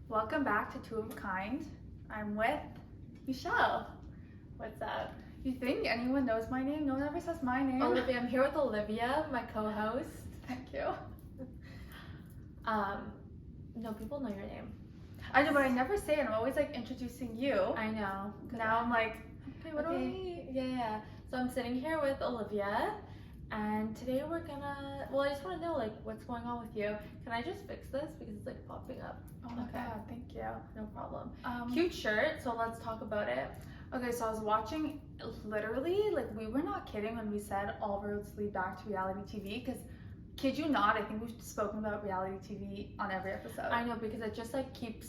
Welcome back to Two of a Kind. I'm with Michelle. What's up? You think anyone knows my name? No one ever says my name. Olivia. I'm here with Olivia, my co-host. Thank you. No, people know your name. I know, but I never say it. I'm always like introducing you. I know. Now I'm like, okay, what do Okay. Yeah. So I'm sitting here with Olivia, and today we're gonna. Well, I just want to know like what's going on with you. Can I just fix this because it's like popping up? Oh my god, thank you. No problem. Cute. Cute shirt. So let's talk about it. Okay, so I was watching, literally, like we were not kidding when we said all roads lead back to reality TV, because kid you not, I think we've spoken about reality TV on every episode. I know, because it just like keeps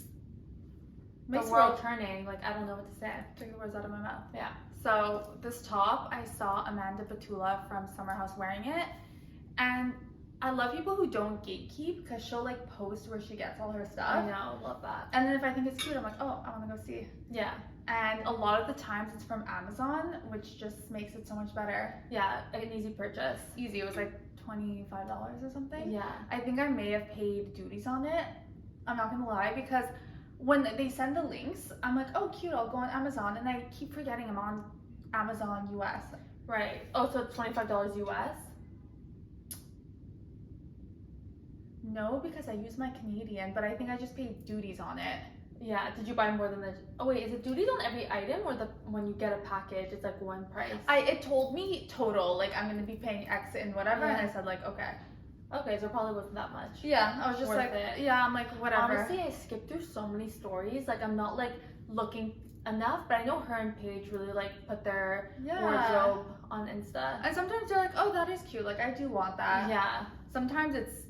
Makes the world turning. Like I don't know what to say. Took the words out of my mouth. Yeah. So this top, I saw Amanda Batula from Summer House wearing it, and I love people who don't gatekeep, because she'll like post where she gets all her stuff. I know. Love that. And then if I think it's cute, I'm like, oh, I want to go see. Yeah. And a lot of the times it's from Amazon, which just makes it so much better. Yeah. An easy purchase. Easy. It was like $25 or something. Yeah. I think I may have paid duties on it. I'm not gonna lie, because when they send the links, I'm like, oh cute, I'll go on Amazon, and I keep forgetting I'm on Amazon US. Right. Oh, so it's $25 US? No, because I use my Canadian, but I think I just paid duties on it. Yeah. Did you buy more than the? Oh wait, is it duties on every item, or the when you get a package, it's like one price? It told me total, like I'm gonna be paying X and whatever, Yeah. and I said like, okay. Okay, so it probably wasn't that much. Yeah, I was just Worth like, it. yeah, I'm like, whatever. Honestly, I skipped through so many stories. Like I'm not like looking enough, but I know her and Paige really like put their wardrobe on Insta. And sometimes they're like, oh, that is cute. Like I do want that. Yeah. Sometimes it's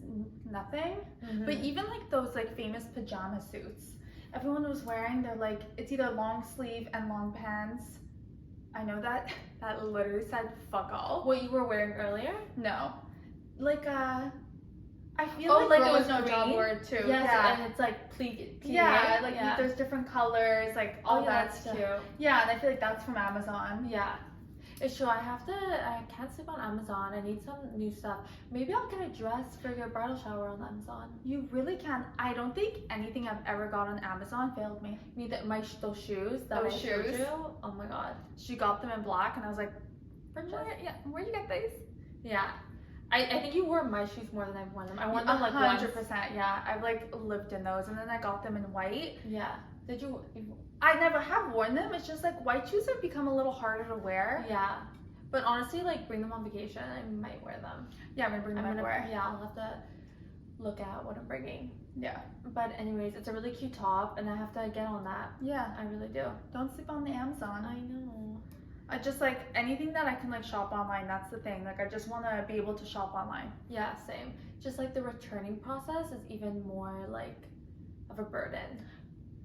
nothing. Mhm. But even like those like famous pajama suits, everyone was wearing, they're like, it's either long sleeve and long pants. I know that literally said fuck all. What you were wearing earlier? No. Like I feel Oh, like, like girl it was was no job green? word too. Yes, Yeah. and it's like pleated. Yeah, like yeah. there's different colors, like all Oh, yeah, that that's stuff. cute. Yeah, and I feel like that's from Amazon. Yeah. It's true. I can't sleep on Amazon. I need some new stuff. Maybe I'll get a dress for your bridal shower on Amazon. You really can. I don't think anything I've ever got on Amazon failed me. Me that those shoes that Those I showed shoes? you. Oh my god. She got them in black, and I was like, Purchase. where'd you get these? Yeah. I think you wore my shoes more than I've worn them. I wore them like 100%. once. Yeah, I've like lived in those, and then I got them in white. Yeah. Did you? I never have worn them. It's just like white shoes have become a little harder to wear. Yeah. But honestly, like bring them on vacation. I might wear them. Yeah, I'm gonna bring them everywhere. Yeah, I'll have to look at what I'm bringing. Yeah. But anyways, it's a really cute top, and I have to get on that. Yeah. I really do. Don't sleep on the Amazon. I know. I just like anything that I can like shop online. That's the thing. Like I just want to be able to shop online. Yeah, same. Just like the returning process is even more like of a burden.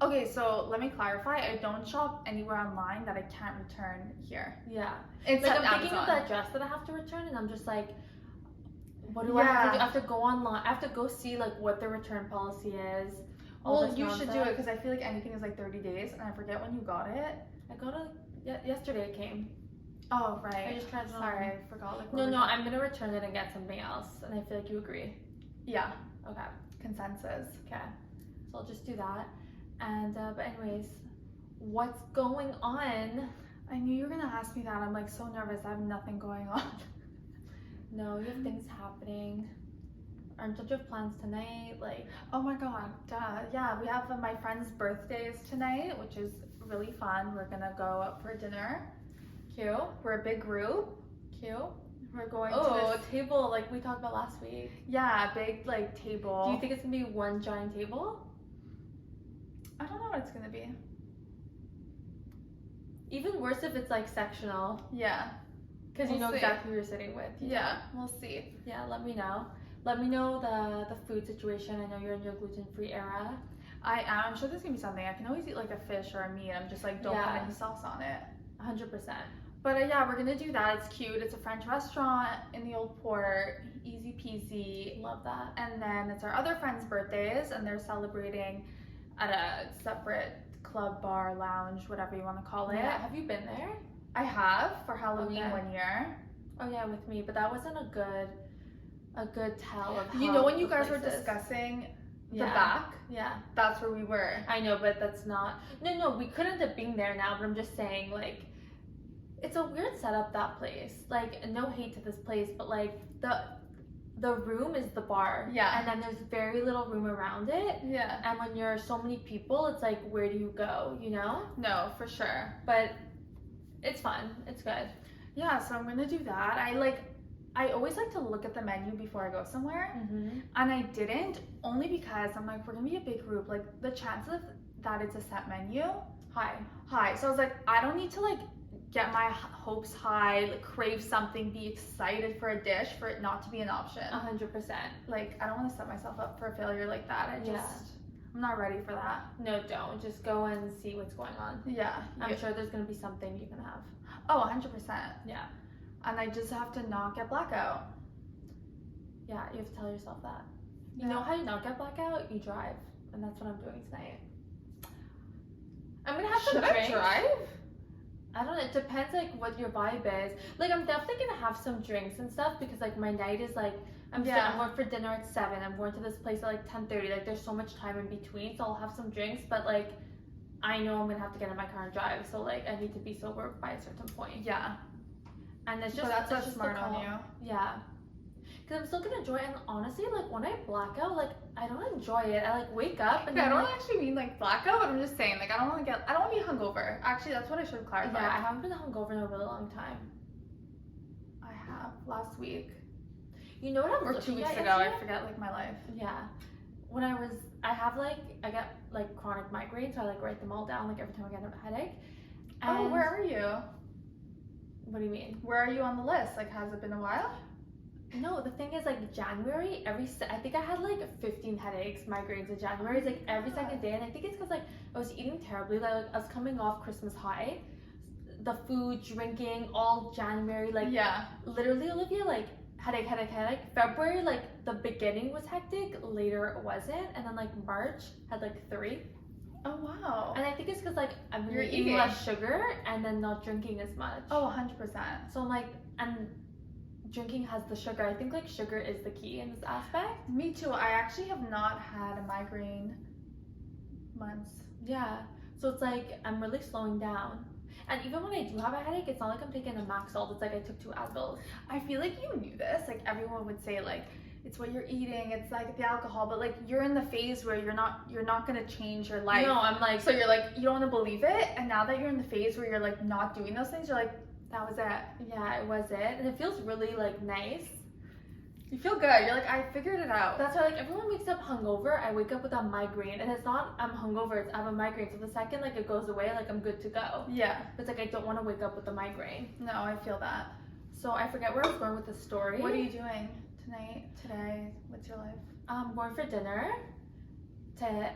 Okay, so let me clarify. I don't shop anywhere online that I can't return here. Yeah. It's Like like I'm thinking of Amazon. that dress that I have to return, and I'm just like, what do I have to do? I have to go online. I have to go see like what the return policy is. all Well, this you should do nonsense. it, because I feel like anything is like 30 days, and I forget when you got it. I got it yesterday. It came. Oh, right. I just tried it on. Sorry, I forgot. Like, No, I'm gonna return it and get something else, and I feel like you agree. Yeah, Okay. consensus. Okay. So I'll just do that. And but anyways, what's going on? I knew you were gonna ask me that. I'm like so nervous. I have nothing going on. No, you have things happening. Aren't you have plans tonight? Like, Oh my god, duh. Yeah, we have my friend's birthdays tonight, which is really fun. We're gonna go out for dinner. cute, We're a big group. cute. We're going Oh, to a this, table like we talked about last week. yeah, big like table. Do you think it's gonna be one giant table? I don't know what it's gonna be. Even worse if it's like sectional, Yeah. because you We'll know see. exactly who you're sitting with. you know? Yeah, we'll see. Yeah, let me know. Let me know the food situation. I know you're in your gluten-free era. I am. I'm sure there's gonna be something. I can always eat like a fish or a meat. I'm just like, don't Yeah. put any sauce on it. 100%. But yeah, we're gonna do that. It's cute. It's a French restaurant in the Old Port. Easy peasy. Love that. And then it's our other friends' birthdays, and they're celebrating at a separate club, bar, lounge, whatever you want to call it. Yeah. Have you been there? I have for Halloween Okay. 1 year. Oh yeah, with me, but that wasn't a good tell of how You know when you the guys were place is. discussing the Yeah. back, Yeah. that's where we were. I know, but that's not. No, we could end up being there now, but I'm just saying, like, it's a weird setup, that place. Like, no hate to this place, but like the room is the bar. Yeah. And then there's very little room around it. Yeah. And when you're so many people, it's like, where do you go, you know? No, for sure. But it's fun. It's good. Yeah, so I'm gonna do that. I always like to look at the menu before I go somewhere, Mm-hmm. and I didn't, only because I'm like, we're gonna be a big group. Like, the chances that it's a set menu, high. So I was like, I don't need to like get my hopes high, like crave something, be excited for a dish for it not to be an option. 100%. Like, I don't want to set myself up for a failure like that. I'm not ready for that. No, don't. Just go and see what's going on. Yeah. I'm sure there's going to be something you can have. Oh, 100%. Yeah. And I just have to not get blackout. Yeah, you have to tell yourself that. Yeah. You know how you not get blackout? You drive. And that's what I'm doing tonight. I'm going to have some Should I drinks. drive? I don't know. It depends, like, what your vibe is. Like, I'm definitely going to have some drinks and stuff because, like, my night is, like, I'm going for dinner at 7. I'm going to this place at, like, 10:30. Like, there's so much time in between, so I'll have some drinks. But, like, I know I'm going to have to get in my car and drive. So, like, I need to be sober by a certain point. Yeah. And it's just, But that's it's not just smart the on call. you. Yeah. Because I'm still going to enjoy it. And honestly, like, when I black out, like, I don't enjoy it. I, like, wake up and Yeah, I then, don't like, actually mean like blackout. I'm just saying, like, I don't want to be hungover. Actually, that's what I should have clarified. yeah, I haven't been hungover in a really long time. I have last week You know what I was or 2 looking weeks at ago. I yesterday? forget like my life. Yeah. I get like chronic migraines, so I like write them all down like every time I get a headache. Oh, And- where are you? What do you mean? Where are you on the list? Like, has it been a while? No, the thing is, like, January, I think I had like 15 headaches, migraines in January. It's like every second day, and I think it's because like I was eating terribly. Like, I was coming off Christmas high, the food, drinking, all January. Like, Yeah. literally, Olivia, like headache. February, like the beginning was hectic, later it wasn't, and then like March had like 3. Oh, wow. And I think it's because like I'm You're eating eating. less sugar and then not drinking as much. Oh, 100%. So I'm like, and drinking has the sugar. I think like sugar is the key in this aspect. Me too. I actually have not had a migraine months. Yeah. So it's like I'm really slowing down. And even when I do have a headache, it's not like I'm taking a max salt. It's like I took 2 Advils. I feel like you knew this. Like, everyone would say like, it's what you're eating, it's like the alcohol, but like you're in the phase where you're not gonna change your life. No, I'm like, So you're like, you don't want to believe it, and now that you're in the phase where you're like not doing those things, you're like, that was it. yeah, it was it. And it feels really like nice. You feel good. You're like, I figured it out. That's why like everyone wakes up hungover. I wake up with a migraine, and it's not I'm hungover. It's I have a migraine. So the second like it goes away, like I'm good to go. Yeah. But it's like I don't want to wake up with a migraine. No, I feel that. So I forget where I was going with the story. What are you doing tonight, today? What's your life? I'm going for dinner to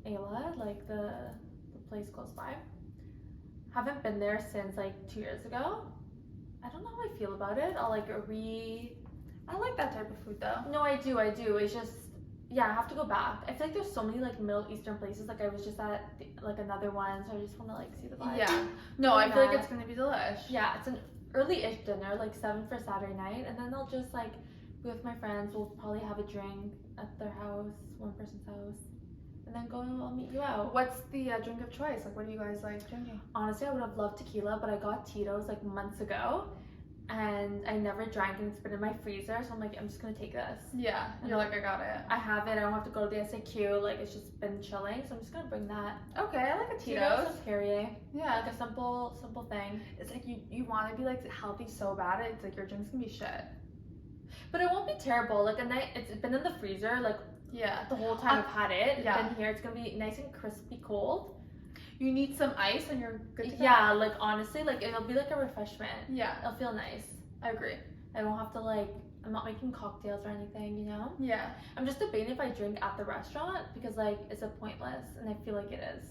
Ayla, like the place close by. Haven't been there since like 2 years ago. I don't know how I feel about it. I'll like I like that type of food though. No, I do. It's just, yeah, I have to go back. I feel like there's so many like Middle Eastern places. Like I was just at like another one, so I just want to like see the vibe. Yeah. No, I feel like Yeah. it's gonna be delish. Yeah, it's an early-ish dinner, like 7 for Saturday night, and then I'll just like be with my friends. We'll probably have a drink at their house, one person's house, and then I'll meet you out. What's the drink of choice? Like, what do you guys like drinking? Honestly, I would have loved tequila, but I got Tito's like months ago, and I never drank, and it's been in my freezer, so I'm like, I'm just gonna take this. Yeah. You're like, I got it. I have it. I don't have to go to the SAQ. Like it's just been chilling, so I'm just gonna bring that. Okay, I like a Tito's Tito's. and Perrier, Yeah. like a simple thing. It's like you want to be like healthy so bad, it's like your drink's gonna be shit. But it won't be terrible. Like a night, it's been in the freezer like Yeah. the whole time I've had it. yeah. And here it's gonna be nice and crispy cold. You need some ice and you're good to go. Yeah, like honestly, like it'll be like a refreshment. Yeah. It'll feel nice. I agree. I won't have to like. I'm not making cocktails or anything, you know. Yeah. I'm just debating if I drink at the restaurant because like it's a pointless, and I feel like it is.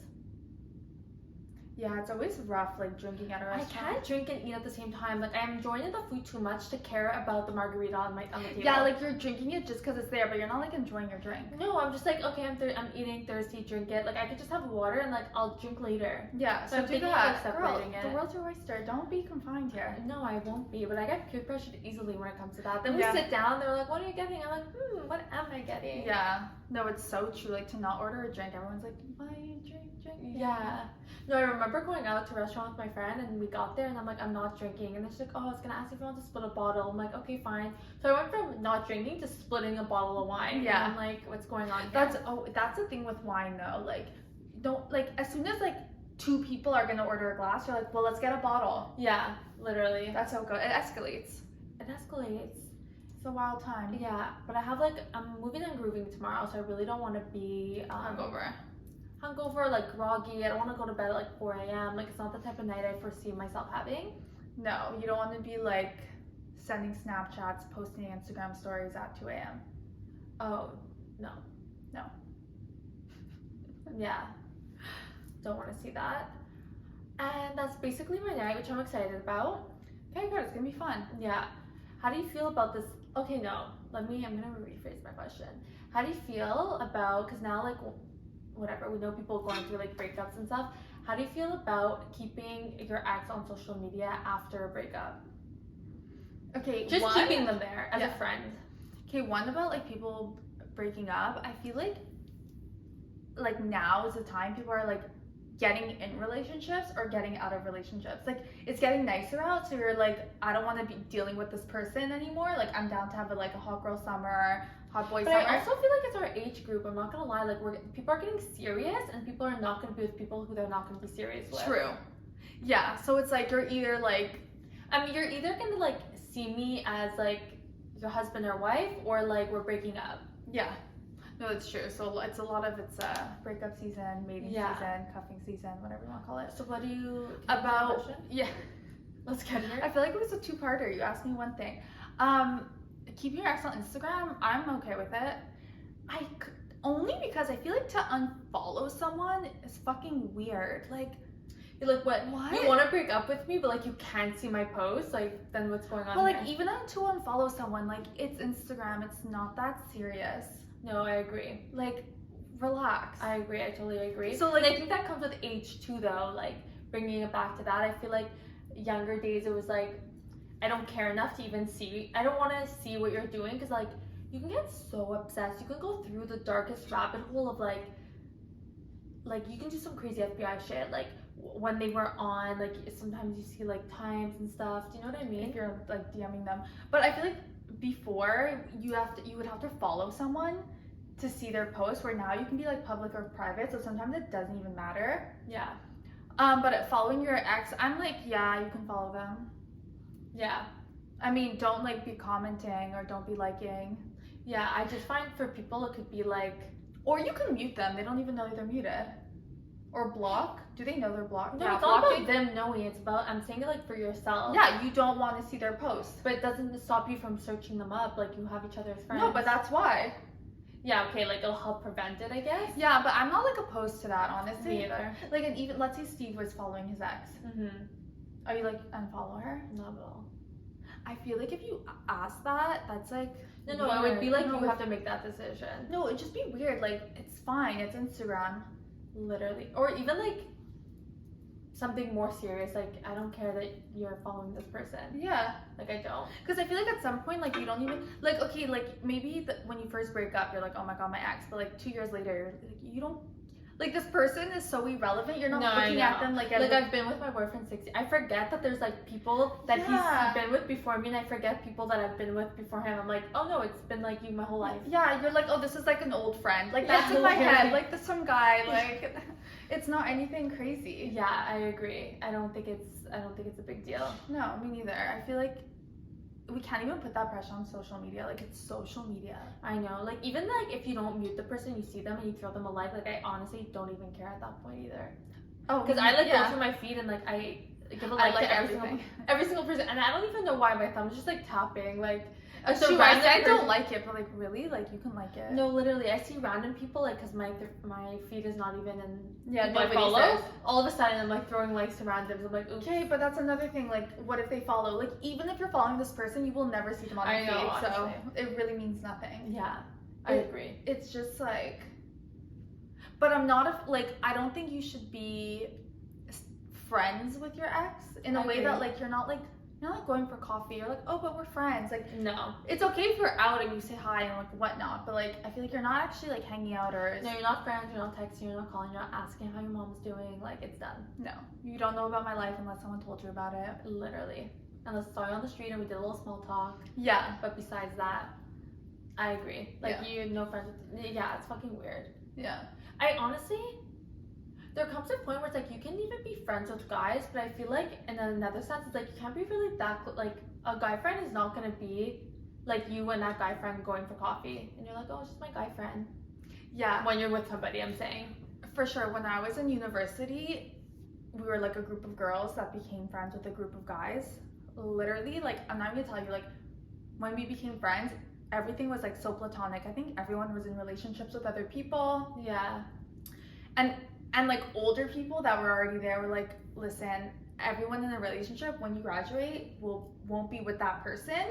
Yeah, it's always rough, like drinking at a I restaurant. can't drink and eat at the same time. Like I'm enjoying the food too much to care about the margarita on the table. Yeah, like you're drinking it just because it's there, but you're not like enjoying your drink. No, I'm just like, okay, I'm eating, thirsty, drink it. Like I could just have water and like I'll drink later. Yeah, So so I'm do thinking of, that. like, Girl, separating it. the world's your oyster. Don't be confined here. No, I won't be, but I get peer pressured easily when it comes to that. Then we Yeah. sit down, they're like, what are you getting? I'm like, what am I getting? Yeah, no, it's so true. Like to not order a drink, everyone's like, why you drink? Yeah. No, I remember going out to a restaurant with my friend and we got there and I'm like, I'm not drinking. And then she's like, oh, I was going to ask if you want to split a bottle. I'm like, okay, fine. So I went from not drinking to splitting a bottle of wine. Yeah. And I'm like, what's going on here? That's the thing with wine though. Like, don't, like, as soon as like 2 people are going to order a glass, you're like, well, let's get a bottle. Yeah, literally. That's so good. It escalates. It escalates. It's a wild time. Yeah, but I have like, I'm moving and grooving tomorrow, so I really don't want to be hungover, like groggy. I don't want to go to bed at like 4 a.m. Like it's not the type of night I foresee myself having. No, you don't want to be like sending Snapchats, posting Instagram stories at 2 a.m. Oh, no. No. Yeah. Don't want to see that. And that's basically my night, which I'm excited about. Okay, good. It's gonna be fun. Yeah. How do you feel about this? Okay, no. I'm gonna rephrase my question. How do you feel about, because now like, whatever, we know people going through like breakups and stuff. How do you feel about keeping your ex on social media after a breakup? Okay, Just keeping them there as a friend. Okay, one about like people breaking up. I feel like now is the time people are like getting in relationships or getting out of relationships. Like it's getting nicer out, so you're like, I don't want to be dealing with this person anymore. Like I'm down to have a hot girl summer, hot boy summer. I also feel like it's our age group. I'm not gonna lie. Like people are getting serious, and people are not gonna be with people who they're not gonna be serious with. True. Yeah. So it's like you're either like, you're either gonna like see me as like your husband or wife, or like we're breaking up. Yeah. No, that's true. So it's breakup season, mating season, cuffing season, whatever you want to call it. So what do you about? Yeah. Let's get here. I feel like it was a 2-parter. You asked me one thing. Keeping your ex on Instagram, I'm okay with it. Only because I feel like to unfollow someone is fucking weird. Like, you're like, what? You want to break up with me, but like you can't see my posts? Like, then what's going on? But like, even to unfollow someone, like it's Instagram. It's not that serious. No, I agree. Like, relax. I agree. I totally agree. So like, I think that comes with age too, though. Like bringing it back to that, I feel like younger days it was like, I don't care enough to even see. I don't want to see what you're doing because like you can get so obsessed. You can go through the darkest rabbit hole of like you can do some crazy FBI shit. Like when they were on, like sometimes you see like times and stuff. Do you know what I mean? If you're like DMing them, but I feel like before you would have to follow someone to see their posts. Where now you can be like public or private, so sometimes it doesn't even matter. Yeah. But following your ex, I'm like, yeah, you can follow them. Yeah. I mean, don't like be commenting or don't be liking. Yeah, I just find for people it could be like, or you can mute them. They don't even know they're muted. Or block. Do they know they're blocked? No, yeah, it's not about them knowing. It's about, I'm saying it like for yourself. Yeah, you don't want to see their posts. But it doesn't stop you from searching them up. Like you have each other as friends. No, but that's why. Yeah, okay, like it'll help prevent it, I guess. Yeah, but I'm not like opposed to that, honestly. Me either. Like, and even let's say Steve was following his ex. Are you like unfollow her? Not at all. I feel like if you ask that, that's like no, it would be like you have to make that decision. No, it'd just be weird. Like it's fine. It's Instagram. Literally, or even like something more serious. Like I don't care that you're following this person. Yeah. Like I don't. Because I feel like at some point, like you don't even like. Okay, like maybe when you first break up, you're like, oh my god, my ex. But like 2 years later, like you don't. Like this person is so irrelevant. You're not looking at them like. I've been with my boyfriend 6 years. I forget that there's like people that he's been with before me, and I forget people that I've been with before him. I'm like, oh no, it's been like you my whole life. Yeah, you're like, oh, this is like an old friend. Like that's in my head. Like this some guy. Like it's not anything crazy. Yeah, I agree. I don't think it's a big deal. No, me neither. I feel like we can't even put that pressure on social media. Like it's social media. I know. Like even like if you don't mute the person, you see them and you throw them a like. Like I honestly don't even care at that point either. Oh, because I like go through my feed and like I give a like to every single person, and I don't even know why my thumb is just like tapping. Like Like, the Shoot, I random said I don't person- like it, but like really, like you can like it. No, literally, I see random people like, cause my feed is not even in. Yeah, people I nobody follow. says. All of a sudden, I'm like throwing likes to randoms. I'm like, oops. Okay, but that's another thing. Like, what if they follow? Like, even if you're following this person, you will never see them on I your know, feed, so honestly. it really means nothing. Yeah, I agree. It's just like, but I'm not I don't think you should be friends with your ex in a I way agree. that like you're not going for coffee. You're like, oh, but we're friends. Like, No, it's okay if you're out and you say hi and like whatnot, but like I feel like you're not actually like hanging out or no, you're not friends. You're not texting. You're not calling. You're not asking how your mom's doing. Like, it's done. no, you don't know about my life unless someone told you about it. Literally. Unless I saw you on the street and we did a little small talk. Yeah, But besides that, I agree. Like, Yeah. you no friends with. Yeah, it's fucking weird. yeah, I honestly, there comes a point where it's like you can even be friends with guys, but I feel like in another sense, it's like you can't be really that like a guy friend is not gonna be like you and that guy friend going for coffee, and you're like, oh, it's just my guy friend. yeah. When you're with somebody, I'm saying. For sure, when I was in university, we were like a group of girls that became friends with a group of guys. Literally, like, I'm not gonna tell you, like, when we became friends, everything was like so platonic. I think everyone was in relationships with other people. Yeah. And like older people that were already there were like, listen, everyone in a relationship when you graduate won't be with that person.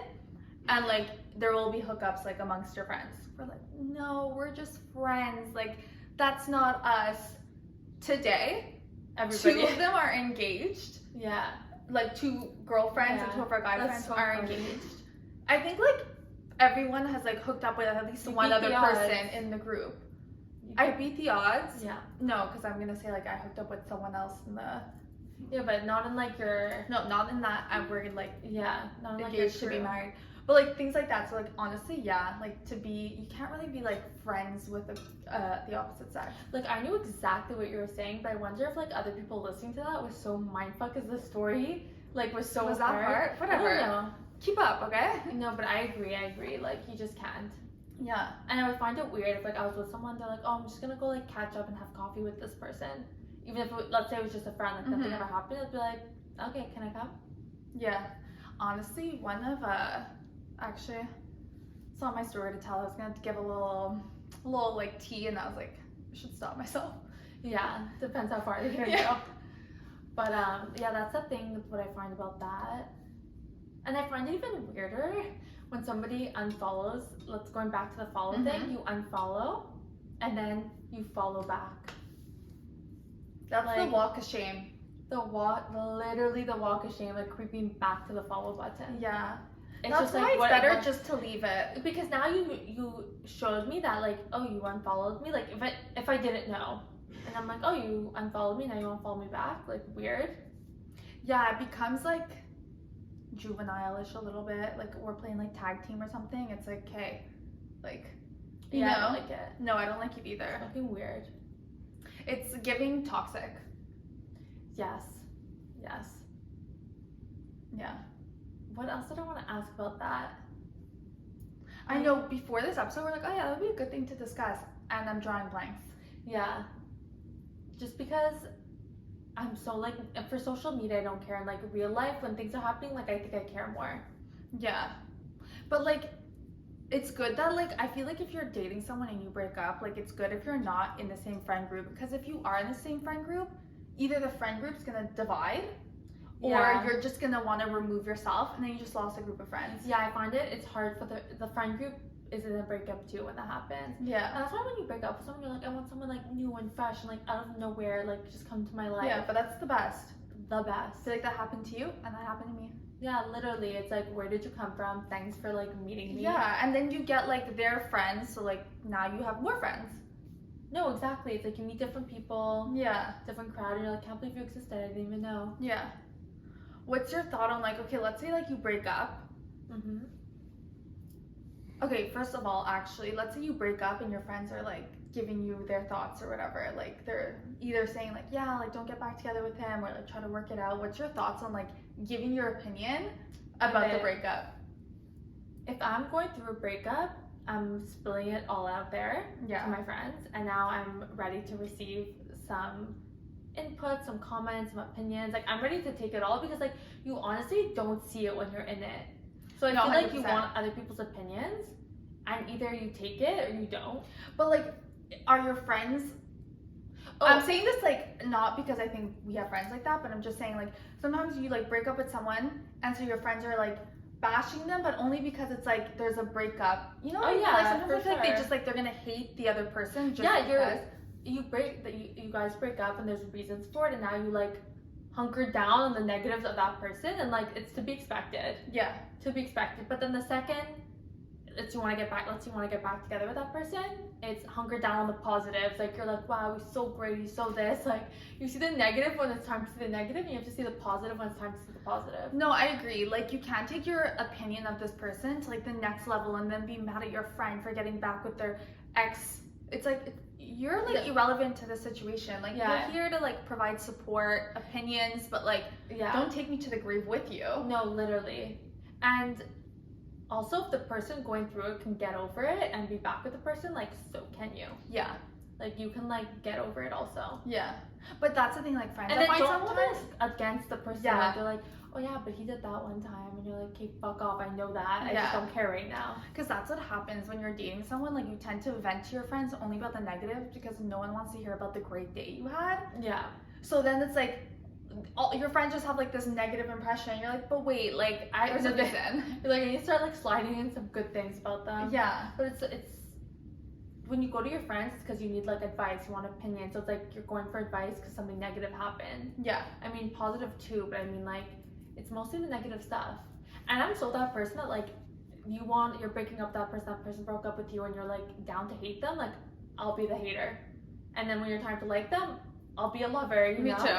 And like there will be hookups like amongst your friends. We're like, no, we're just friends. Like, that's not us. Today, Everybody. 2 of them are engaged. Yeah. Like 2 girlfriends and Yeah, 2 of our guy that's friends so are funny. engaged. I think like everyone has like hooked up with at least You one beat other the person odds. in the group. I beat the odds. Yeah. No, because I'm gonna say like I hooked up with someone else in the. Yeah, but not in like your. No, not in that. We're like Yeah. Not in like your engaged to be crew. married, but like things like that. So like honestly, yeah, like you can't really be like friends with the opposite sex. Like, I knew exactly what you were saying, but I wonder if like other people listening to that was so mindfuck as the story. Like, was so Was that hard. hard? Whatever. I don't know. Keep up, okay? No, but I agree. Like, you just can't. Yeah. And I would find it weird if like I was with someone, they're like, oh, I'm just gonna go like catch up and have coffee with this person. Even if let's say it was just a friend, like nothing ever happened, I'd be like, okay, can I come? Yeah. Honestly, one of actually, it's not my story to tell. I was gonna give a little like tea, and I was like, I should stop myself. Yeah, depends how far you're gonna Yeah. go. But yeah, that's the thing with what I find about that. And I find it even weirder when somebody unfollows. Let's going back to the follow thing. You unfollow, and then you follow back. That's the Like- walk of shame. Literally the walk of shame, like creeping back to the follow button. Yeah. It's That's just why like it's what, better what- just to leave it. because now you showed me that like, oh, you unfollowed me. Like if I didn't know, and I'm like, oh, you unfollowed me, now you won't follow me back. Like, weird. Yeah, it becomes like juvenile-ish a little bit. Like we're playing like tag team or something. It's like, hey, like, you Yeah, I know? don't like it. No, I don't like it either. It's fucking weird. It's giving toxic. Yes. Yeah. What else did I want to ask about that? I know before this episode, we're like, oh yeah, that would be a good thing to discuss. And I'm drawing blanks. Yeah. Just because I'm so like, for social media, I don't care. In like real life, when things are happening, like I think I care more. Yeah. But like, it's good that like, I feel like if you're dating someone and you break up, like it's good if you're not in the same friend group. Because if you are in the same friend group, either the friend group's gonna divide, or Yeah. you're just gonna want to remove yourself, and then you just lost a group of friends. Yeah, I find it's hard for the friend group is in a breakup too when that happens. Yeah. And that's why when you break up with someone, you're like, I want someone like new and fresh and like out of nowhere, like just come to my life. Yeah, but that's the best. The I best. feel like that happened to you, and that happened to me. Yeah, literally. It's like, where did you come from? Thanks for like meeting me. Yeah, and then you get like their friends, so like now you have more friends. No, exactly. It's like you meet different people, Yeah. different crowd, and you're like, can't believe you existed. I didn't even know. Yeah. What's your thought on like, okay, let's say like you break up. Mm-hmm. Okay, first of all, actually, let's say you break up and your friends are like giving you their thoughts or whatever. Like they're either saying like, yeah, like don't get back together with him, or like try to work it out. What's your thoughts on like giving your opinion about the Okay. breakup? If I'm going through a breakup, I'm spilling it all out there Yeah. to my friends, and now I'm ready to receive some input, some comments, some opinions. Like, I'm ready to take it all because like you honestly don't see it when you're in it. So I No, feel like you 100%. want other people's opinions, and either you take it or you don't. But like, are your friends? Oh. I'm saying this like not because I think we have friends like that, but I'm just saying like sometimes you like break up with someone, and so your friends are like bashing them, but only because it's like there's a breakup. You know? Oh, yeah, Like sometimes for I feel like they sure. just like they're gonna hate the other person just Yeah, because. you guys break up and there's reasons for it, and now you like hunker down on the negatives of that person, and like it's to be expected. Yeah. To be expected. But then the second you want to get back together with that person, it's hunker down on the positives. Like you're like, wow, he's so great, he's so this. Like you see the negative when it's time to see the negative, and you have to see the positive when it's time to see the positive. No, I agree. Like you can't take your opinion of this person to like the next level and then be mad at your friend for getting back with their ex. It's like you're like irrelevant to the situation. Like you're here to like provide support, opinions, but like don't take me to the grave with you. No, literally. And also, if the person going through it can get over it and be back with the person, like, so can you. Yeah. Like, you can, like, get over it also. Yeah. But that's the thing, like, friends. And then don't hold it against the person. Yeah. Like, they're like, oh, yeah, but he did that one time. And you're like, okay, fuck off. I know that. I just don't care right now. Because that's what happens when you're dating someone. Like, you tend to vent to your friends only about the negative because no one wants to hear about the great day you had. Yeah. So then it's like, all your friends just have like this negative impression. You're like, but wait, like there's a reason. You're like, and you start like sliding in some good things about them. Yeah. But it's when you go to your friends, it's because you need like advice, you want opinion. So it's like you're going for advice because something negative happened. Yeah. I mean, positive too, but I mean like it's mostly the negative stuff. And I'm so that person that like you're breaking up that person broke up with you, and you're like down to hate them. Like I'll be the hater, and then when you're time to like them, I'll be a lover. Me too.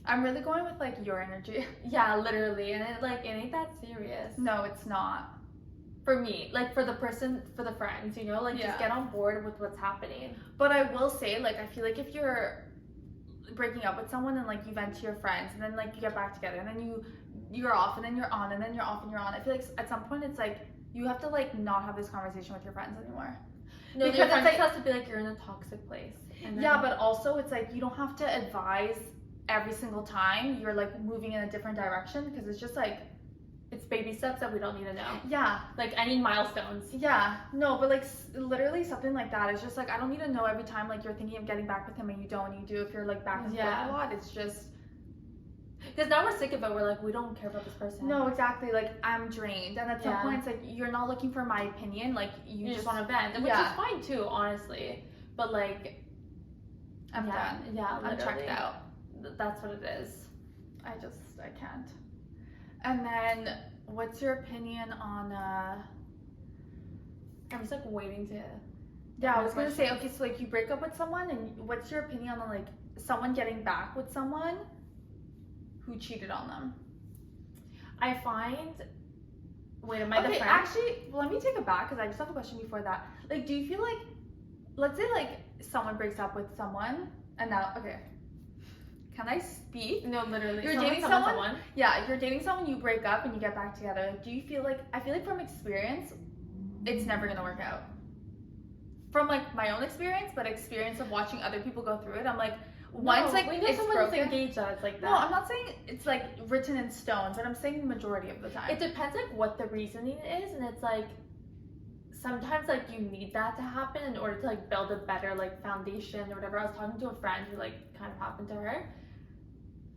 I'm really going with like your energy. Yeah, literally. And it ain't that serious. No, it's not. For me, like for the person, for the friends, you know, like just get on board with what's happening. But I will say, like, I feel like if you're breaking up with someone and like you vent to your friends and then like you get back together and then you're off and then you're on and then you're off and you're on, I feel like at some point it's like you have to like not have this conversation with your friends anymore. No, because your friends like, has to be like you're in a toxic place. Yeah, but also it's like you don't have to advise every single time you're like moving in a different direction, because it's just like it's baby steps that we don't need to know. Yeah. Like I need milestones. Yeah. No, but like literally something like that is just like I don't need to know every time like you're thinking of getting back with him and you don't, and you do if you're like back and forth a lot. It's just because now we're sick of it. We're like, we don't care about this person. No, exactly. Like I'm drained, and at some point it's like you're not looking for my opinion. Like you just want to vent, which is fine too, honestly. But like I'm done. Yeah, I'm checked out. That's what it is. I can't. And then, what's your opinion on? I'm just like waiting to. Yeah, I was gonna say, okay, so like you break up with someone, and what's your opinion on like someone getting back with someone who cheated on them? I find. Wait, am I the friend? Actually, let me take it back because I just have a question before that. Like, do you feel like, let's say like someone breaks up with someone, and now, okay. Can I speak? No, literally. You're dating someone. Yeah, you're dating someone, you break up and you get back together. Like, do you feel like, I feel like from experience, it's never gonna work out. From like my own experience, but experience of watching other people go through it, I'm like, once like it's broken. Engaged that it's like that. No, I'm not saying it's like written in stone, but I'm saying the majority of the time. It depends like what the reasoning is, and it's like sometimes like you need that to happen in order to like build a better like foundation or whatever. I was talking to a friend who like kind of happened to her,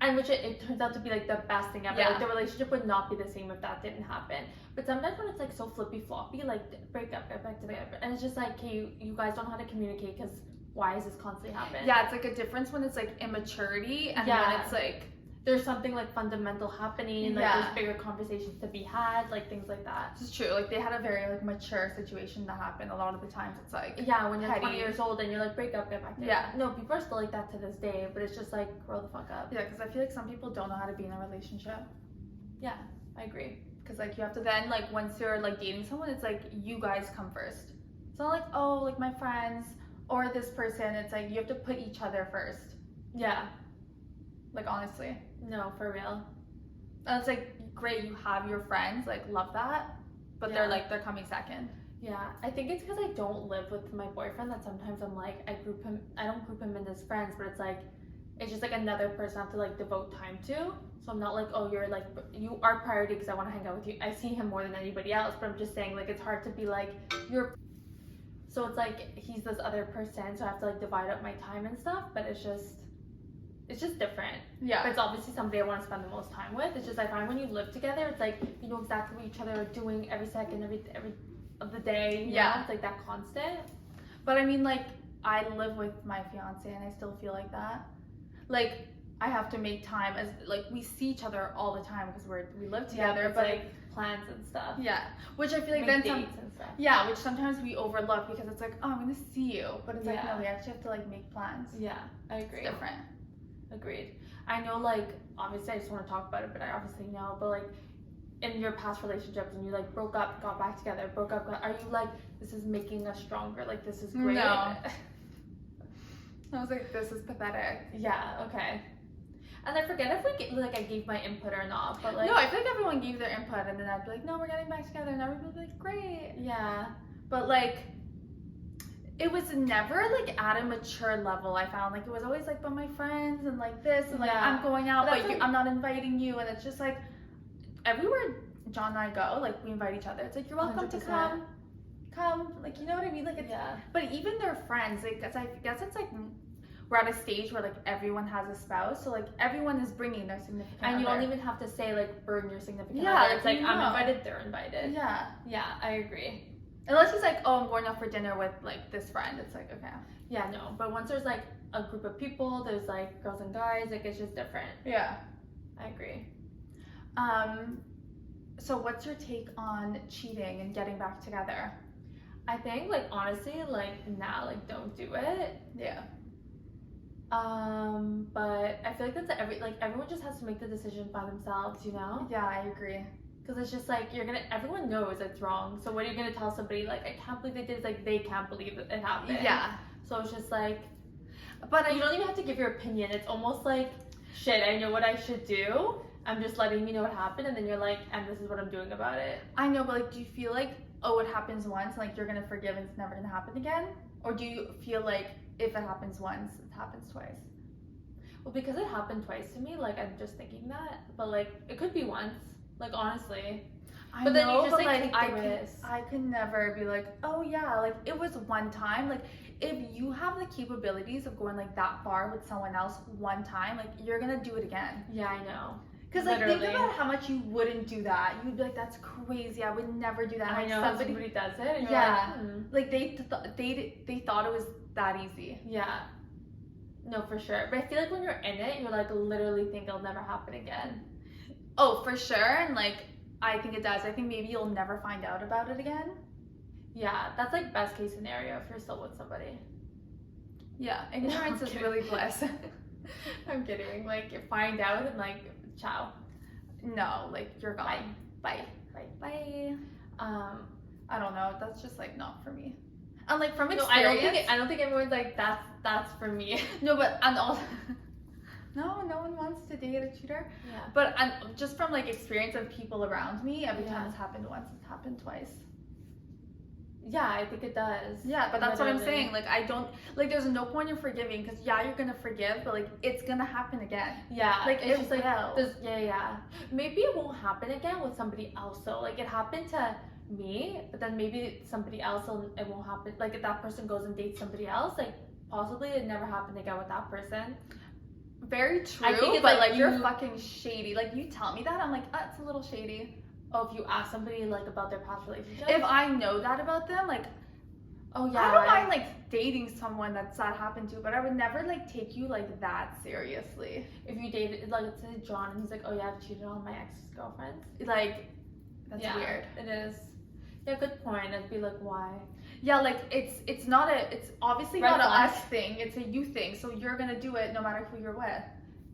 and which it turns out to be like the best thing ever. Like the relationship would not be the same if that didn't happen. But sometimes when it's like so flippy floppy, like break up, get back together, and it's just like, okay, you guys don't know how to communicate because why is this constantly happening? Yeah, it's like a difference when it's like immaturity and when it's like there's something like fundamental happening, like there's bigger conversations to be had, like things like that. It's true. Like they had a very like mature situation that happened. A lot of the times it's like when you're 20 years old and you're like break up, get back together. Yeah. No, people are still like that to this day, but it's just like grow the fuck up. Yeah, because I feel like some people don't know how to be in a relationship. Yeah, I agree. Because like you have to then like once you're like dating someone, it's like you guys come first. It's not like, oh, like my friends or this person. It's like you have to put each other first. Yeah. Like honestly. No, for real. And it's like great, you have your friends, like love that, but they're coming second. Yeah, I think it's because I don't live with my boyfriend that sometimes I'm like I don't group him in as friends, but it's like it's just like another person I have to like devote time to. So I'm not like, oh, you're like, you are priority because I want to hang out with you. I see him more than anybody else, but I'm just saying like it's hard to be like you're. So it's like he's this other person, so I have to like divide up my time and stuff. But it's just different. Yeah. But it's obviously somebody I want to spend the most time with. It's just I find when you live together, it's like you know exactly what each other are doing every second, every of the day. You know? It's like that constant. But I mean, like, I live with my fiance and I still feel like that. Like, I have to make time as like we see each other all the time because we live together, but like plans and stuff. Yeah, which I feel like make then dates and stuff. Yeah, which sometimes we overlook because it's like, oh, I'm gonna see you, but it's like Yeah. no, we actually have to like make plans. Yeah, I agree. It's different. Agreed. I know, like, obviously I just want to talk about it, but I obviously know, but like in your past relationships and you like broke up, got back together, broke up, are you like, this is making us stronger, like this is great? No. I was like, this is pathetic. Yeah, okay. And I forget if I gave my input or not, but like no, I feel like everyone gave their input and then I'd be like, no, we're getting back together, and everyone would be like, great. Yeah. But like it was never like at a mature level. I found like it was always like, but my friends and like this and like I'm going out, but I'm not inviting you, and it's just like everywhere John and I go, like we invite each other. It's like you're welcome 100%. To come, like you know what I mean? Like it's, but even their friends, like I guess it's like we're at a stage where like everyone has a spouse, so like everyone is bringing their significant other. And you don't even have to say like burden your significant other. It's like I'm invited, they're invited. Yeah, I agree. Unless he's like, oh, I'm going out for dinner with like this friend, it's like okay. Yeah, no, but once there's like a group of people, there's like girls and guys, like it's just different. Yeah, I agree. So what's your take on cheating and getting back together? I think like honestly, like nah, like don't do it. Yeah. But I feel like that's everyone just has to make the decision by themselves, you know? Yeah, I agree. Because it's just like everyone knows it's wrong. So what are you gonna tell somebody like I can't believe they did it? It's like they can't believe it happened. Yeah. So it's just like, but you don't even have to give your opinion. It's almost like, shit, I know what I should do. I'm just letting you know what happened, and then you're like, and this is what I'm doing about it. I know, but like, do you feel like, oh, it happens once, like you're gonna forgive and it's never gonna happen again? Or do you feel like if it happens once, it happens twice? Well, because it happened twice to me, like I'm just thinking that, but like it could be once, like honestly. I but know, then you just but like take the risk. I could never be like, oh yeah, like it was one time. Like if you have the capabilities of going like that far with someone else one time, like you're gonna do it again. Yeah, I know. Because like think about how much you wouldn't do that. You would be like, that's crazy. I would never do that. I know somebody does it. And yeah, like, they thought it was that easy. Yeah. No, for sure. But I feel like when you're in it, you're like literally think it'll never happen again. Oh, for sure. And like I think it does. I think maybe you'll never find out about it again. Yeah, that's like best case scenario if you're still with somebody. Yeah, ignorance is really bliss. I'm kidding. Like you find out and like ciao. No, like you're gone. Bye. Bye. I don't know. That's just like not for me. And like from experience, I don't think everyone's like that's for me. No, but and also no one wants to date a cheater. Yeah. But just from like experience of people around me, every time it's happened once, it's happened twice. Yeah, I think it does. Yeah, but that's what I'm saying. Like I don't there's no point in forgiving because yeah, you're gonna forgive, but like it's gonna happen again. Yeah, like it's just like yeah. Maybe it won't happen again with somebody else though. Like it happened to me, but then maybe somebody else it won't happen. Like if that person goes and dates somebody else, like possibly it never happened again with that person. Very true. I think it's but like you're fucking shady. Like you tell me that, I'm like, it's a little shady. Oh, if you ask somebody like about their past relationship? If I know that about them, like, oh yeah, I don't mind like dating someone that happened to, but I would never like take you like that seriously. If you dated like let's say John and he's like, oh yeah, I've cheated on my ex-girlfriends. Like, that's weird. It is. Yeah, good point. I'd be like, why? Yeah, like it's obviously not a us thing. It's a you thing. So you're gonna do it no matter who you're with.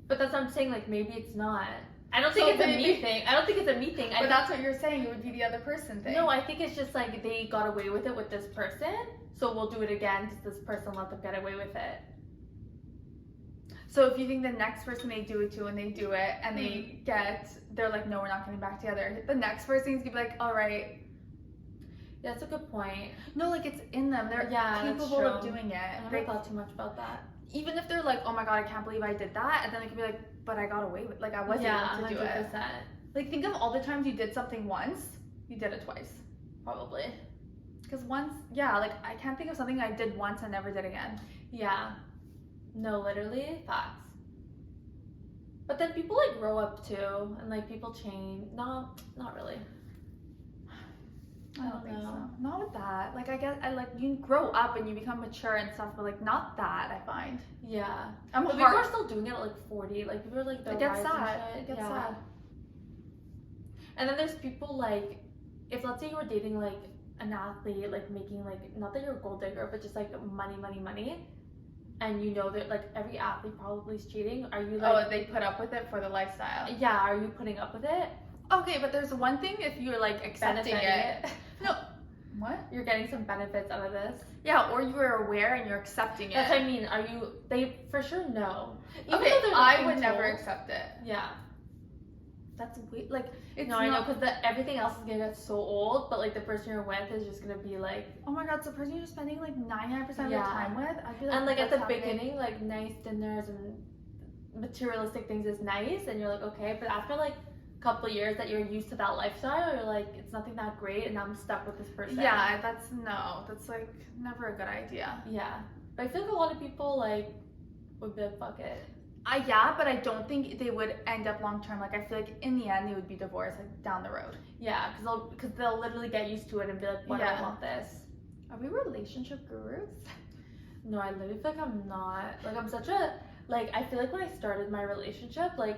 But that's what I'm saying. Like maybe it's not. I don't think it's a me thing. I don't think it's a me thing. But that's what you're saying. It would be the other person thing. No, I think it's just like they got away with it with this person, so we'll do it again because this person let them get away with it. So if you think the next person they do it to and they do it and they're like, no, we're not getting back together. The next person is gonna be like, all right. Yeah, that's a good point. No, like it's in them. They're Yeah, that's capable of true. doing it. I never thought too much about that. Even if they're like, oh my god, I can't believe I did that, and then they could be like, but I got away with, like I wasn't able to do it. 100%. Like think of all the times you did something once, you did it twice. Probably. Because once, yeah, like I can't think of something I did once and never did again. Yeah. No, literally, facts. But then people like grow up too, and like people change. No, not really. I don't think so. Not with that. Like I guess I like you grow up and you become mature and stuff, but like not that I find. Yeah. I'm But people are still doing it at like 40. Like people are like It gets sad. It gets sad. And then there's people like, if let's say you were dating like an athlete, like making like, not that you're a gold digger, but just like money, and you know that like every athlete probably is cheating. Are you like? Oh, they put up with it for the lifestyle. Yeah. Are you putting up with it? Okay, but there's one thing if you're like accepting it. No. What? You're getting some benefits out of this. Yeah, or you are aware and you're accepting it. That's what I mean. Are you? They for sure know. Even Okay, though they're not I being would never told. accept it. Yeah. That's weird. Like it's No, not, I know, because everything else is gonna get so old, but like the person you're with is just gonna be like. Oh my god, so the person you're spending like 99% of your Yeah. time with, I'd be like. And like at the what's happening? beginning, like nice dinners and materialistic things is nice, and you're like okay, but after like a couple of years that you're used to that lifestyle, you're like it's nothing that great, and I'm stuck with this person. Yeah, that's like never a good idea. Yeah, but I feel like a lot of people like would be like fuck it. Yeah, but I don't think they would end up long term. Like I feel like in the end they would be divorced like down the road. Yeah, because they'll literally get used to it and be like, what do I want this? Are we relationship gurus? No, I literally feel like I'm not. Like I'm such a like I feel like when I started my relationship, like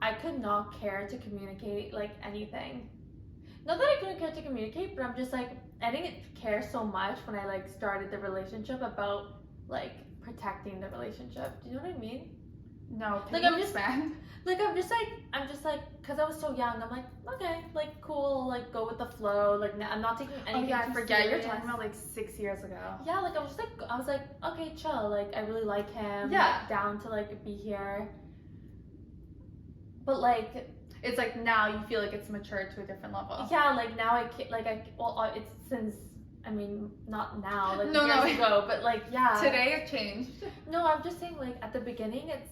I could not care to communicate like anything. Not that I couldn't care to communicate, but I'm just like I didn't care so much when I like started the relationship about like protecting the relationship. Do you know what I mean? No, Like, I'm just like, because I was so young, I'm like, okay, like, cool, like, go with the flow, like, I'm not taking anything I too forget serious. you're talking about like 6 years ago. Yeah, like, I was like, okay, chill, like, I really like him, Yeah. like, down to, like, be here, but, like, It's like now you feel like it's matured to a different level. yeah, like, now I can't, like, it's since, I mean, not now, like, No, years ago, but, like, yeah. Today it changed. No, I'm just saying, like, at the beginning, it's,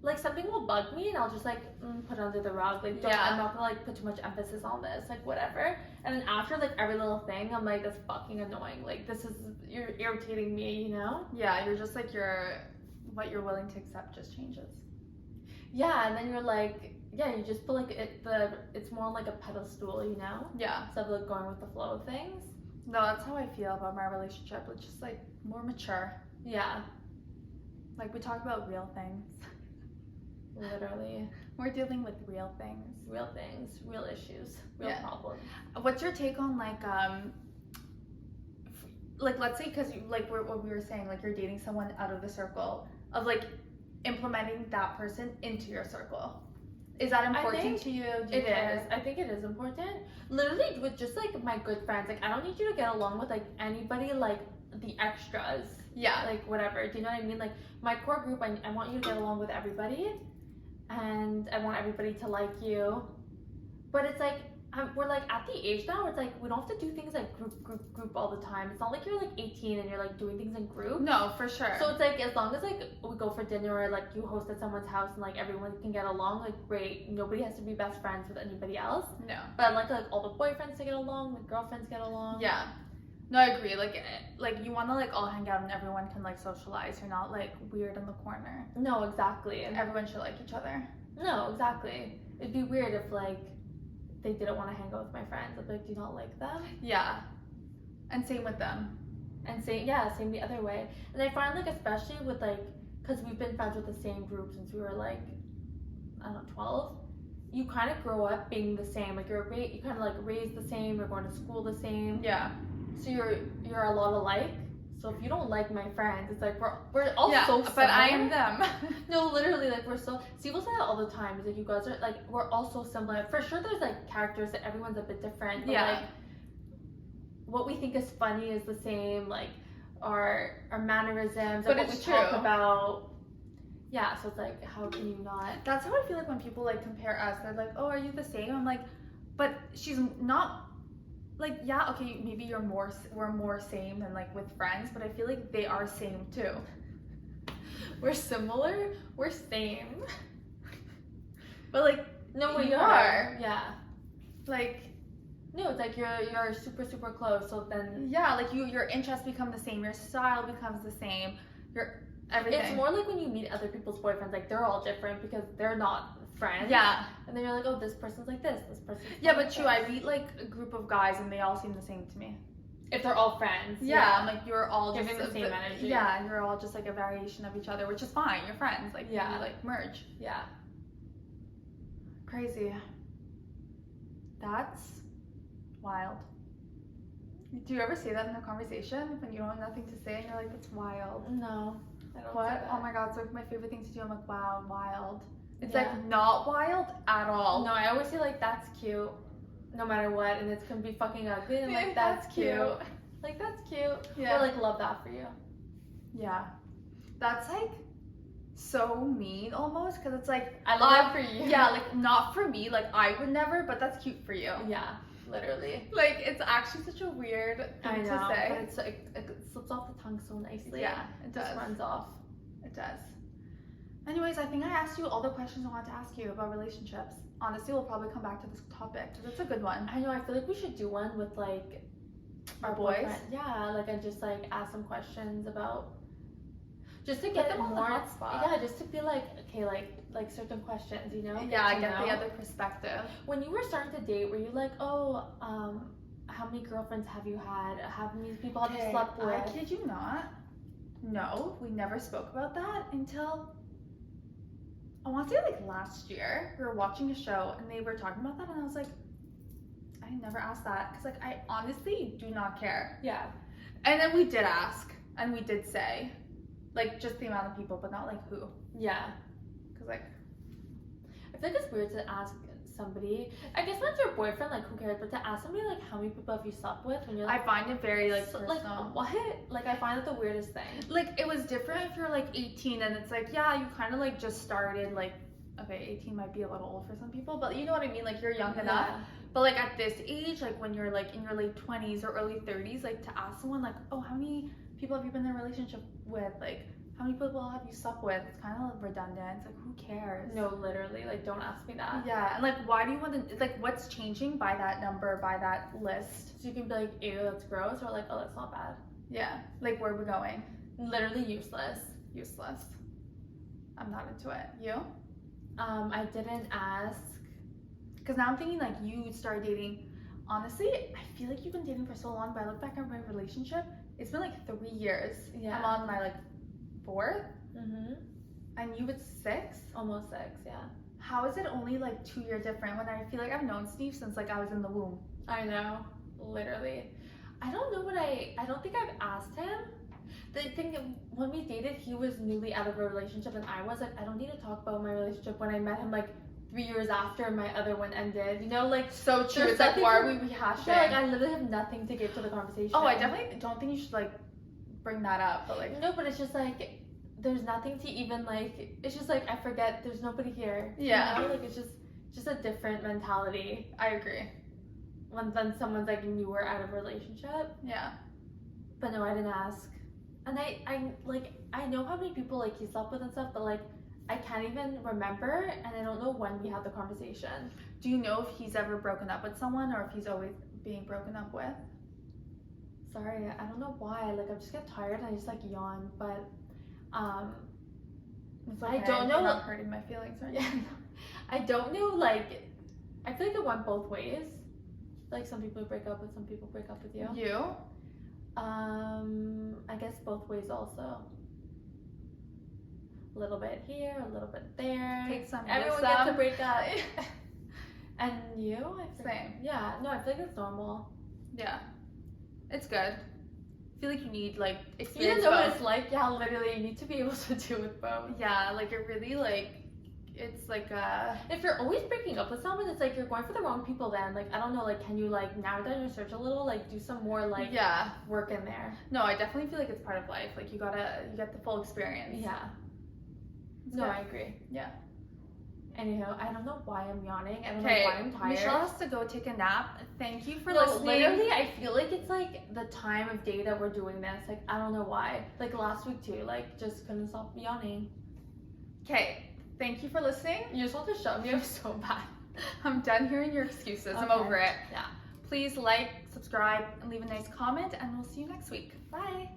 like something will bug me and I'll just like put it under the rug. Like, I'm not gonna like put too much emphasis on this, like whatever. And then after like every little thing, I'm like, that's fucking annoying. Like you're irritating me, you know? Yeah, you're just like what you're willing to accept just changes. Yeah, and then you're like, yeah, you just put like it's more like a pedestal, you know? Yeah. Instead of like going with the flow of things. No, that's how I feel about my relationship. It's just like more mature. Yeah. Like we talk about real things. Literally. We're dealing with real things. Real things, real issues, real problems. What's your take on like let's say because like what we were saying, like you're dating someone out of the circle of like implementing that person into your circle. Is that important to you? Do you care? I think it is important. Literally with just like my good friends, like I don't need you to get along with like anybody like the extras. Yeah. Like whatever. Do you know what I mean? Like my core group, I want you to get along with everybody. And I want everybody to like you, but it's like we're like at the age now where it's like we don't have to do things like group all the time. It's not like you're like 18 and you're like doing things in group. No, for sure. So it's like as long as like we go for dinner or like you host at someone's house and like everyone can get along, like great. Nobody has to be best friends with anybody else. No. But I'd like all the boyfriends to get along, the girlfriends get along. Yeah. No, I agree. Like you want to like all hang out and everyone can like socialize. You're not like weird in the corner. No, exactly. And everyone should like each other. No, exactly. It'd be weird if like they didn't want to hang out with my friends. I'd be like, do you not like them? Yeah. And same with them. And same the other way. And I find like especially with like, cause we've been friends with the same group since we were like, I don't know, 12. You kind of grow up being the same. Like you kind of like raised the same. You're going to school the same. Yeah. So you're a lot alike. So if you don't like my friends, it's like we're all so similar. But I am them. No, literally, like we're so. People say that all the time. Is like you guys are like we're all so similar. For sure, there's like characters that everyone's a bit different. But, like what we think is funny is the same. Like our mannerisms. But what it's we true. talk about. Yeah, so it's like how can you not? That's how I feel like when people like compare us. They're like, oh, are you the same? I'm like, but she's not like, yeah, okay, maybe we're more same than like with friends, but I feel like they are same too. We're similar, we're same. But like, No, you you are. Yeah. Like, no, it's like you're super, super close, so then yeah, like your interests become the same, your style becomes the same, your everything. it's more like when you meet other people's boyfriends, like they're all different because they're not friends. Yeah. And then you're like, oh, this person's like this person's Yeah, like but true, this. I meet like a group of guys and they all seem the same to me. If they're all friends. Yeah, I'm like, you're all Giving just the same energy. Yeah, and you're all just like a variation of each other, which is fine. You're friends. Like, Yeah. you like merge. Yeah. Crazy. That's wild. Do you ever say that in a conversation when you don't have nothing to say and you're like, that's wild? No. I don't What? say that. Oh my god, it's like my favorite thing to do. I'm like, wow, wild. It's Yeah. like not wild at all. No, I always say like that's cute, no matter what, and it's gonna be fucking ugly. And I'm like That's that's cute. Like that's cute. Yeah. Or like love that for you. Yeah. That's like so mean almost because it's like, I love that for you. yeah, like not for me. Like I would never, but that's cute for you. Yeah, literally. Like it's actually such a weird thing to say. But it's like it slips off the tongue so nicely. Yeah, it Just does. runs off. It does. Anyways, I think I asked you all the questions I wanted to ask you about relationships. Honestly, we'll probably come back to this topic because it's a good one. I know. I feel like we should do one with like Our boys? boyfriend. Yeah, like and just like ask some questions about. Just to Put get them on the more. hot spot. Yeah, just to be like okay, like certain questions, you know. Yeah, I to get the know. other perspective. When you were starting to date, were you like, oh, how many girlfriends have you had? How many people have you slept with? I kid you not. No, we never spoke about that until I want to say like last year. We were watching a show and they were talking about that, and I was like, I never asked that because like I honestly do not care. Yeah. And then we did ask, and we did say, like just the amount of people, but not like who. Yeah. Because like, I feel like it's weird to ask somebody. I guess when it's your boyfriend, like who cares? But to ask somebody like how many people have you slept with when you're I like, find it very like so, personal. like what? Like I find it the weirdest thing. Like it was different if you're like 18 and it's like, yeah, you kind of like just started like, okay, 18 might be a little old for some people, but you know what I mean? Like you're young enough. Yeah. But like at this age, like when you're like in your late 20s or early 30s, like to ask someone like, oh, how many people have you been in a relationship with? Like how many people have you slept with? It's kind of redundant. It's like, who cares? No, literally, like don't ask me that. Yeah, and like why do you want to, like what's changing by that number, by that list? So you can be like, ew, that's gross, or like, oh, that's not bad. Yeah, like where are we going? Literally useless. Useless. I'm not into it. You? I didn't ask. Because now I'm thinking like you started dating. Honestly, I feel like you've been dating for so long, but I look back at my relationship, it's been like 3 years. Yeah. I'm on my like 4th, Mhm. and you it's 6. Almost 6, yeah. How is it only like 2 year different when I feel like I've known Steve since like I was in the womb? I know, literally. I don't know I don't think I've asked him. The thing that when we dated, he was newly out of a relationship, and I was like, I don't need to talk about my relationship when I met him like 3 years after my other one ended. You know, like So true. there's It's like, nothing why are to- we rehashing? yeah, like I literally have nothing to give to the conversation. Oh, I definitely don't think you should like bring that up, but like, No, but it's just like there's nothing to even like. It's just like I forget there's nobody here. Yeah. You know? Like it's just a different mentality I agree. when someone's like newer out of a relationship. Yeah. But no, I didn't ask. And I like I know how many people like he slept with and stuff, but like I can't even remember, and I don't know when we had the conversation. Do you know if he's ever broken up with someone or if he's always being broken up with? Sorry, I don't know why. Like I just get tired and I just like yawn. But It's I don't know. You're not hurting my feelings right now. yeah, I don't know. Like I feel like it went both ways. Like some people break up with some people break up with you. You? I guess both ways also. A little bit here, a little bit there. Take some. Everyone give gets some. to break up. And you? I feel, Same. Yeah, no, I feel like it's normal. Yeah. It's good. I feel like you need like You experience don't know what both. it's like. Yeah, literally, you need to be able to do it both. Yeah, like it really like it's like If you're always breaking up with someone, it's like you're going for the wrong people then. Like, I don't know, like, can you, like, narrow down your search a little? Like, do some more, like, yeah. work in there. No, I definitely feel like it's part of life. Like you get the full experience. Yeah. It's No, good. I agree. Yeah. Anyhow, I don't know why I'm yawning. I don't know Okay, why I'm tired. Michelle has to go take a nap. Thank you for No, listening. literally, I feel like it's like the time of day that we're doing this. Like, I don't know why. Like last week too, like just couldn't stop yawning. Okay, thank you for listening. You just want to shut me up so bad. I'm done hearing your excuses. I'm Okay. over it. Yeah. Please like, subscribe, and leave a nice comment, and we'll see you next week. Bye.